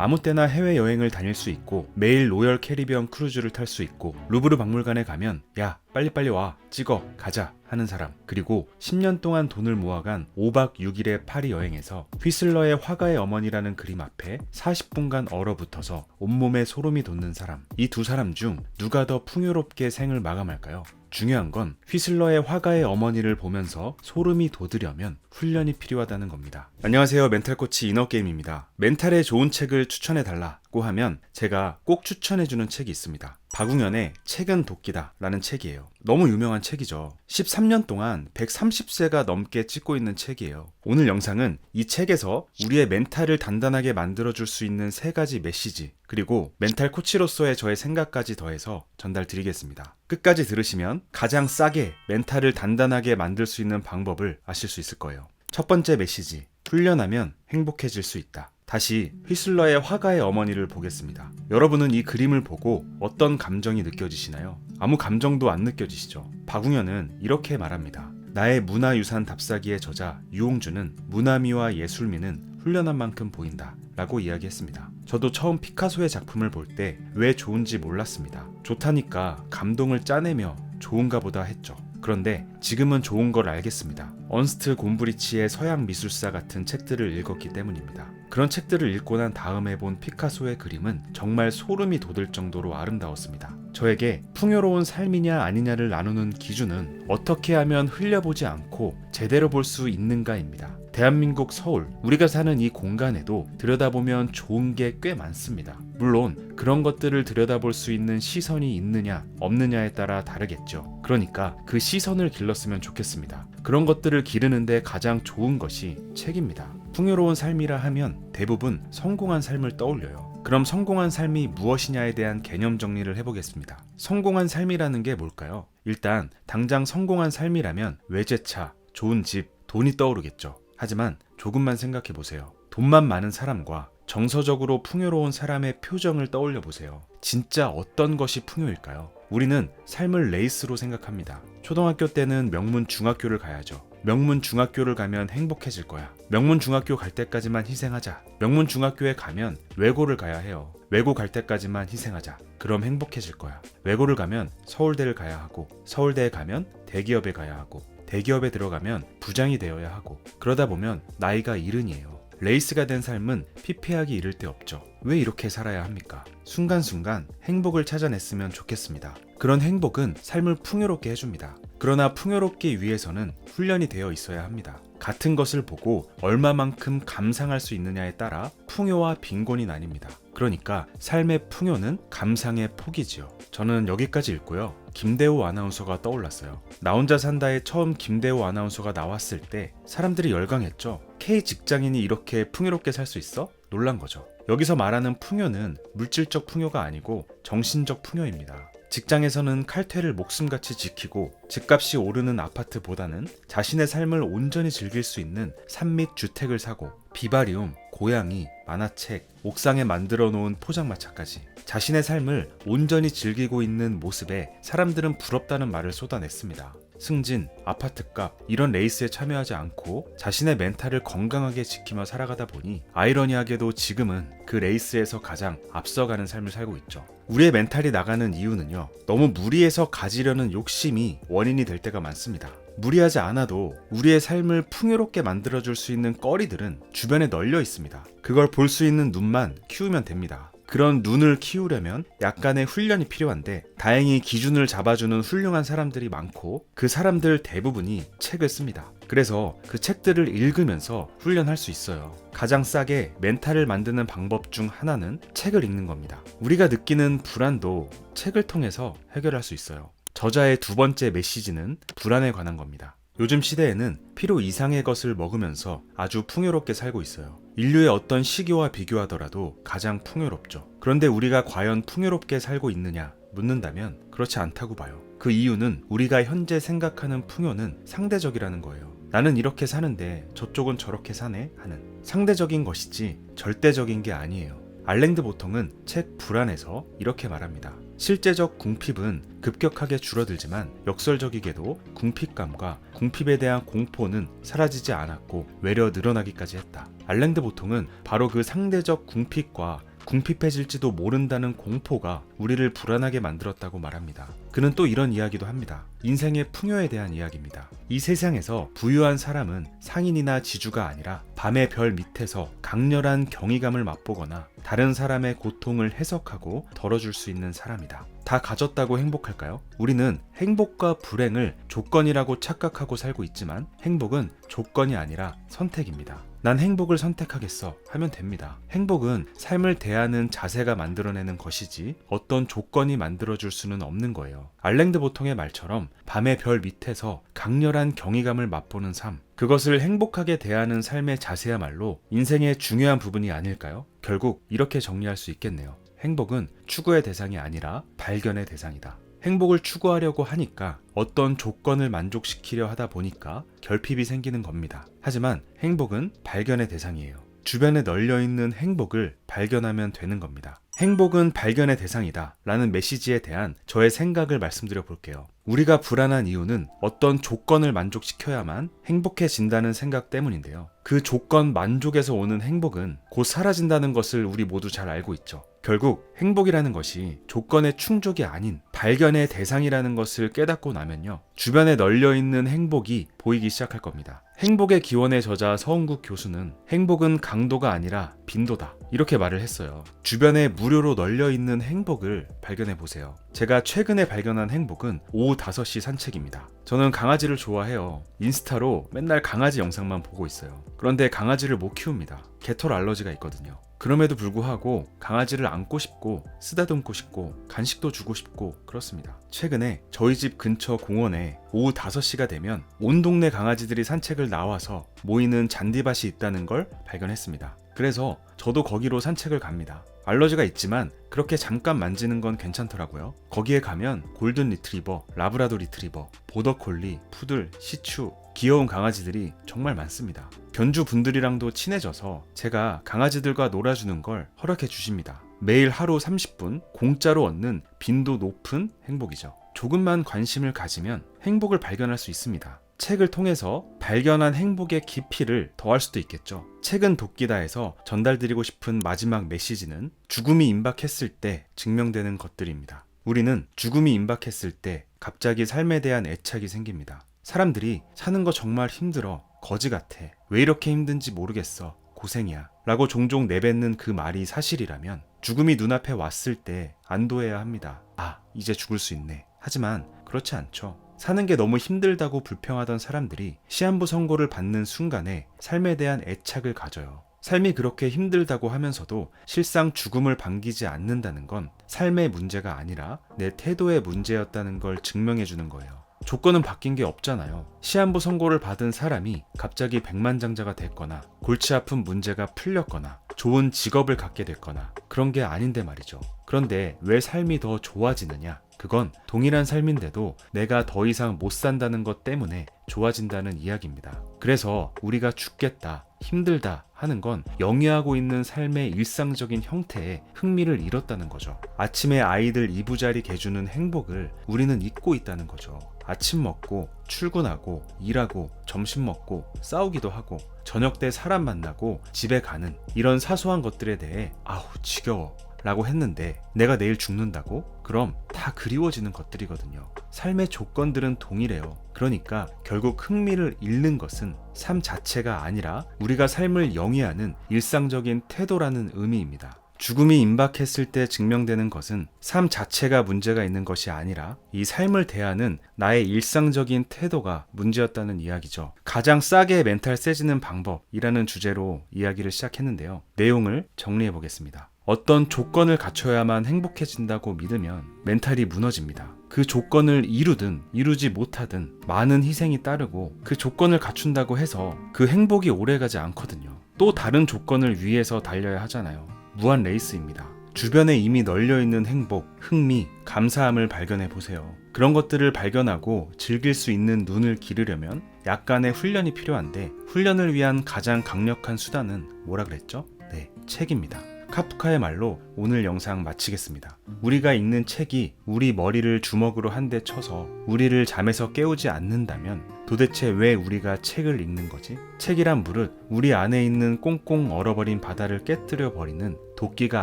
아무 때나 해외여행을 다닐 수 있고 매일 로열 캐리비언 크루즈를 탈 수 있고 루브르 박물관에 가면 야 빨리빨리 와 찍어 가자 하는 사람, 그리고 10년 동안 돈을 모아간 5박 6일의 파리 여행에서 휘슬러의 화가의 어머니라는 그림 앞에 40분간 얼어붙어서 온몸에 소름이 돋는 사람, 이 두 사람 중 누가 더 풍요롭게 생을 마감할까요? 중요한 건 휘슬러의 화가의 어머니를 보면서 소름이 돋으려면 훈련이 필요하다는 겁니다. 안녕하세요, 멘탈코치 이너게임입니다. 멘탈에 좋은 책을 추천해달라고 하면 제가 꼭 추천해주는 책이 있습니다. 박웅현의 책은 도끼다 라는 책이에요. 너무 유명한 책이죠. 13년 동안 130세가 넘게 찍고 있는 책이에요. 오늘 영상은 이 책에서 우리의 멘탈을 단단하게 만들어줄 수 있는 3가지 메시지, 그리고 멘탈 코치로서의 저의 생각까지 더해서 전달드리겠습니다. 끝까지 들으시면 가장 싸게 멘탈을 단단하게 만들 수 있는 방법을 아실 수 있을 거예요. 첫 번째 메시지, 훈련하면 행복해질 수 있다. 다시 휘슬러의 화가의 어머니를 보겠습니다. 여러분은 이 그림을 보고 어떤 감정이 느껴지시나요? 아무 감정도 안 느껴지시죠? 박웅현은 이렇게 말합니다. 나의 문화유산 답사기의 저자 유홍준은 문화미와 예술미는 훈련한 만큼 보인다 라고 이야기했습니다. 저도 처음 피카소의 작품을 볼 때 왜 좋은지 몰랐습니다. 좋다니까 감동을 짜내며 좋은가 보다 했죠. 그런데 지금은 좋은 걸 알겠습니다. 언스트 곰브리치의 서양 미술사 같은 책들을 읽었기 때문입니다. 그런 책들을 읽고 난 다음에 본 피카소의 그림은 정말 소름이 돋을 정도로 아름다웠습니다. 저에게 풍요로운 삶이냐 아니냐를 나누는 기준은 어떻게 하면 흘려보지 않고 제대로 볼 수 있는가입니다. 대한민국 서울, 우리가 사는 이 공간에도 들여다보면 좋은 게 꽤 많습니다. 물론 그런 것들을 들여다볼 수 있는 시선이 있느냐 없느냐에 따라 다르겠죠. 그러니까 그 시선을 길렀으면 좋겠습니다. 그런 것들을 기르는데 가장 좋은 것이 책입니다. 풍요로운 삶이라 하면 대부분 성공한 삶을 떠올려요. 그럼 성공한 삶이 무엇이냐에 대한 개념 정리를 해보겠습니다. 성공한 삶이라는 게 뭘까요? 일단 당장 성공한 삶이라면 외제차, 좋은 집, 돈이 떠오르겠죠. 하지만 조금만 생각해 보세요. 돈만 많은 사람과 정서적으로 풍요로운 사람의 표정을 떠올려 보세요. 진짜 어떤 것이 풍요일까요? 우리는 삶을 레이스로 생각합니다. 초등학교 때는 명문 중학교를 가야죠. 명문 중학교를 가면 행복해질 거야. 명문 중학교 갈 때까지만 희생하자. 명문 중학교에 가면 외고를 가야 해요. 외고 갈 때까지만 희생하자. 그럼 행복해질 거야. 외고를 가면 서울대를 가야 하고, 서울대에 가면 대기업에 가야 하고, 대기업에 들어가면 부장이 되어야 하고, 그러다 보면 나이가 70이에요. 레이스가 된 삶은 피폐하기 이를 데 없죠. 왜 이렇게 살아야 합니까? 순간순간 행복을 찾아냈으면 좋겠습니다. 그런 행복은 삶을 풍요롭게 해줍니다. 그러나 풍요롭기 위해서는 훈련이 되어 있어야 합니다. 같은 것을 보고 얼마만큼 감상할 수 있느냐에 따라 풍요와 빈곤이 나뉩니다. 그러니까 삶의 풍요는 감상의 폭이지요. 저는 여기까지 읽고요. 김대호 아나운서가 떠올랐어요. 나 혼자 산다에 처음 김대호 아나운서가 나왔을 때 사람들이 열광했죠. K 직장인이 이렇게 풍요롭게 살 수 있어? 놀란 거죠. 여기서 말하는 풍요는 물질적 풍요가 아니고 정신적 풍요입니다. 직장에서는 칼퇴를 목숨같이 지키고 집값이 오르는 아파트보다는 자신의 삶을 온전히 즐길 수 있는 산 및 주택을 사고 비바리움, 고양이, 만화책, 옥상에 만들어 놓은 포장마차까지 자신의 삶을 온전히 즐기고 있는 모습에 사람들은 부럽다는 말을 쏟아냈습니다. 승진, 아파트값 이런 레이스에 참여하지 않고 자신의 멘탈을 건강하게 지키며 살아가다 보니 아이러니하게도 지금은 그 레이스에서 가장 앞서가는 삶을 살고 있죠. 우리의 멘탈이 나가는 이유는요, 너무 무리해서 가지려는 욕심이 원인이 될 때가 많습니다. 무리하지 않아도 우리의 삶을 풍요롭게 만들어줄 수 있는 거리들은 주변에 널려 있습니다. 그걸 볼 수 있는 눈만 키우면 됩니다. 그런 눈을 키우려면 약간의 훈련이 필요한데 다행히 기준을 잡아주는 훌륭한 사람들이 많고 그 사람들 대부분이 책을 씁니다. 그래서 그 책들을 읽으면서 훈련할 수 있어요. 가장 싸게 멘탈을 만드는 방법 중 하나는 책을 읽는 겁니다. 우리가 느끼는 불안도 책을 통해서 해결할 수 있어요. 저자의 두 번째 메시지는 불안에 관한 겁니다. 요즘 시대에는 필요 이상의 것을 먹으면서 아주 풍요롭게 살고 있어요. 인류의 어떤 시기와 비교하더라도 가장 풍요롭죠. 그런데 우리가 과연 풍요롭게 살고 있느냐 묻는다면 그렇지 않다고 봐요. 그 이유는 우리가 현재 생각하는 풍요는 상대적이라는 거예요. 나는 이렇게 사는데 저쪽은 저렇게 사네 하는 상대적인 것이지 절대적인 게 아니에요. 알랭드 보통은 책 불안에서 이렇게 말합니다. 실제적 궁핍은 급격하게 줄어들지만 역설적이게도 궁핍감과 궁핍에 대한 공포는 사라지지 않았고 외려 늘어나기까지 했다. 알랭드 보통은 바로 그 상대적 궁핍과 궁핍해질지도 모른다는 공포가 우리를 불안하게 만들었다고 말합니다. 그는 또 이런 이야기도 합니다. 인생의 풍요에 대한 이야기입니다. 이 세상에서 부유한 사람은 상인이나 지주가 아니라 밤의 별 밑에서 강렬한 경이감을 맛보거나 다른 사람의 고통을 해석하고 덜어줄 수 있는 사람이다. 다 가졌다고 행복할까요? 우리는 행복과 불행을 조건이라고 착각하고 살고 있지만 행복은 조건이 아니라 선택입니다. 난 행복을 선택하겠어 하면 됩니다. 행복은 삶을 대하는 자세가 만들어내는 것이지 어떤 조건이 만들어줄 수는 없는 거예요. 알랭드 보통의 말처럼 밤의 별 밑에서 강렬한 경이감을 맛보는 삶, 그것을 행복하게 대하는 삶의 자세야말로 인생의 중요한 부분이 아닐까요? 결국 이렇게 정리할 수 있겠네요. 행복은 추구의 대상이 아니라 발견의 대상이다. 행복을 추구하려고 하니까 어떤 조건을 만족시키려 하다 보니까 결핍이 생기는 겁니다. 하지만 행복은 발견의 대상이에요. 주변에 널려있는 행복을 발견하면 되는 겁니다. 행복은 발견의 대상이다 라는 메시지에 대한 저의 생각을 말씀드려 볼게요. 우리가 불안한 이유는 어떤 조건을 만족시켜야만 행복해진다는 생각 때문인데요. 그 조건 만족에서 오는 행복은 곧 사라진다는 것을 우리 모두 잘 알고 있죠. 결국 행복이라는 것이 조건의 충족이 아닌 발견의 대상이라는 것을 깨닫고 나면요, 주변에 널려있는 행복이 보이기 시작할 겁니다. 행복의 기원의 저자 서은국 교수는 행복은 강도가 아니라 빈도다 이렇게 말을 했어요. 주변에 무료로 널려있는 행복을 발견해 보세요. 제가 최근에 발견한 행복은 오후 5시 산책입니다. 저는 강아지를 좋아해요. 인스타로 맨날 강아지 영상만 보고 있어요. 그런데 강아지를 못 키웁니다. 개털 알러지가 있거든요. 그럼에도 불구하고 강아지를 안고 싶고 쓰다듬고 싶고 간식도 주고 싶고 그렇습니다. 최근에 저희 집 근처 공원에 오후 5시가 되면 온 동네 강아지들이 산책을 나와서 모이는 잔디밭이 있다는 걸 발견했습니다. 그래서 저도 거기로 산책을 갑니다. 알러지가 있지만 그렇게 잠깐 만지는 건 괜찮더라고요. 거기에 가면 골든 리트리버, 라브라도 리트리버, 보더콜리, 푸들, 시츄, 귀여운 강아지들이 정말 많습니다. 견주 분들이랑도 친해져서 제가 강아지들과 놀아주는 걸 허락해 주십니다. 매일 하루 30분 공짜로 얻는 빈도 높은 행복이죠. 조금만 관심을 가지면 행복을 발견할 수 있습니다. 책을 통해서 발견한 행복의 깊이를 더할 수도 있겠죠. 책은 돕기다에서 전달드리고 싶은 마지막 메시지는 죽음이 임박했을 때 증명되는 것들입니다. 우리는 죽음이 임박했을 때 갑자기 삶에 대한 애착이 생깁니다. 사람들이 사는 거 정말 힘들어, 거지 같아, 왜 이렇게 힘든지 모르겠어, 고생이야 라고 종종 내뱉는 그 말이 사실이라면 죽음이 눈앞에 왔을 때 안도해야 합니다. 아, 이제 죽을 수 있네. 하지만 그렇지 않죠. 사는 게 너무 힘들다고 불평하던 사람들이 시한부 선고를 받는 순간에 삶에 대한 애착을 가져요. 삶이 그렇게 힘들다고 하면서도 실상 죽음을 반기지 않는다는 건 삶의 문제가 아니라 내 태도의 문제였다는 걸 증명해 주는 거예요. 조건은 바뀐 게 없잖아요. 시한부 선고를 받은 사람이 갑자기 백만장자가 됐거나 골치 아픈 문제가 풀렸거나 좋은 직업을 갖게 됐거나 그런 게 아닌데 말이죠. 그런데 왜 삶이 더 좋아지느냐? 그건 동일한 삶인데도 내가 더 이상 못 산다는 것 때문에 좋아진다는 이야기입니다. 그래서 우리가 죽겠다, 힘들다 하는 건 영위하고 있는 삶의 일상적인 형태에 흥미를 잃었다는 거죠. 아침에 아이들 이부자리 개주는 행복을 우리는 잊고 있다는 거죠. 아침 먹고 출근하고 일하고 점심 먹고 싸우기도 하고 저녁 때 사람 만나고 집에 가는 이런 사소한 것들에 대해 아우 지겨워 라고 했는데 내가 내일 죽는다고? 그럼 다 그리워지는 것들이거든요. 삶의 조건들은 동일해요. 그러니까 결국 흥미를 잃는 것은 삶 자체가 아니라 우리가 삶을 영위하는 일상적인 태도라는 의미입니다. 죽음이 임박했을 때 증명되는 것은 삶 자체가 문제가 있는 것이 아니라 이 삶을 대하는 나의 일상적인 태도가 문제였다는 이야기죠. 가장 싸게 멘탈 세지는 방법이라는 주제로 이야기를 시작했는데요. 내용을 정리해 보겠습니다. 어떤 조건을 갖춰야만 행복해진다고 믿으면 멘탈이 무너집니다. 그 조건을 이루든 이루지 못하든 많은 희생이 따르고 그 조건을 갖춘다고 해서 그 행복이 오래가지 않거든요. 또 다른 조건을 위해서 달려야 하잖아요. 무한 레이스입니다. 주변에 이미 널려있는 행복, 흥미, 감사함을 발견해 보세요. 그런 것들을 발견하고 즐길 수 있는 눈을 기르려면 약간의 훈련이 필요한데 훈련을 위한 가장 강력한 수단은 뭐라 그랬죠? 네, 책입니다. 카프카의 말로 오늘 영상 마치겠습니다. 우리가 읽는 책이 우리 머리를 주먹으로 한 대 쳐서 우리를 잠에서 깨우지 않는다면 도대체 왜 우리가 책을 읽는 거지? 책이란 무릇 우리 안에 있는 꽁꽁 얼어버린 바다를 깨뜨려 버리는 도끼가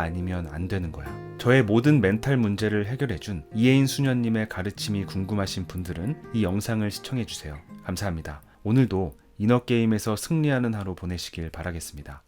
아니면 안 되는 거야. 저의 모든 멘탈 문제를 해결해준 이혜인 수녀님의 가르침이 궁금하신 분들은 이 영상을 시청해주세요. 감사합니다. 오늘도 이너게임에서 승리하는 하루 보내시길 바라겠습니다.